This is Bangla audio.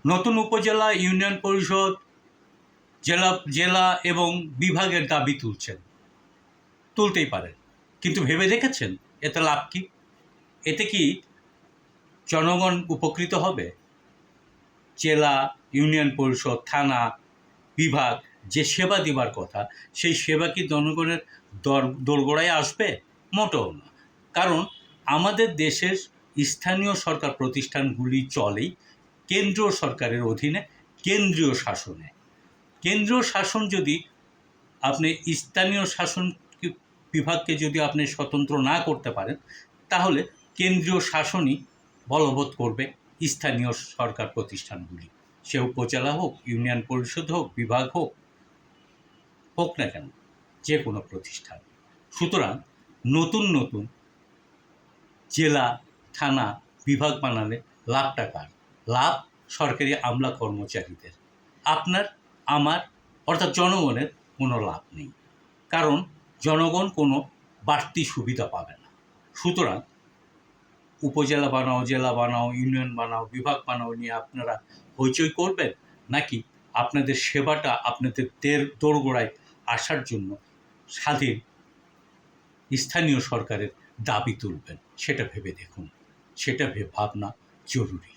নতুন উপজেলা, ইউনিয়ন পরিষদ, জেলা জেলা এবং বিভাগের দাবি তুলতেই পারেন, কিন্তু ভেবে দেখেছেন এতে লাভ কি? এতে কি জনগণ উপকৃত হবে? জেলা, ইউনিয়ন পরিষদ, থানা, বিভাগ যে সেবা দেবার কথা, সেই সেবা কি জনগণের দোরগোড়ায় আসবে? মোটেও না। কারণ আমাদের দেশের স্থানীয় সরকার প্রতিষ্ঠানগুলি চলেই কেন্দ্রীয় সরকারের অধীনে, কেন্দ্রীয় শাসনে। কেন্দ্রীয় শাসন যদি আপনি স্থানীয় শাসন বিভাগকে যদি আপনি স্বতন্ত্র না করতে পারেন, তাহলে কেন্দ্রীয় শাসনই বলবৎ করবে স্থানীয় সরকার প্রতিষ্ঠানগুলি, সে উপজেলা হোক, ইউনিয়ন পরিষদ হোক, বিভাগ হোক না কেন, যে কোনো প্রতিষ্ঠান। সুতরাং নতুন নতুন জেলা, থানা, বিভাগ বানালে লাভটা কার? লাভ সরকারি আমলা কর্মচারীদের। আপনার, আমার, অর্থাৎ জনগণের কোনো লাভ নেই, কারণ জনগণ কোনো বাড়তি সুবিধা পাবে না। সুতরাং উপজেলা বানাও, জেলা বানাও, ইউনিয়ন বানাও, বিভাগ বানাও নিয়ে আপনারা হইচই করবেন, নাকি আপনাদের সেবাটা আপনাদের দোরগোড়ায় আসার জন্য স্বাধীন স্থানীয় সরকারের দাবি তুলবেন? সেটা ভেবে দেখুন, সেটা ভাবনা জরুরি।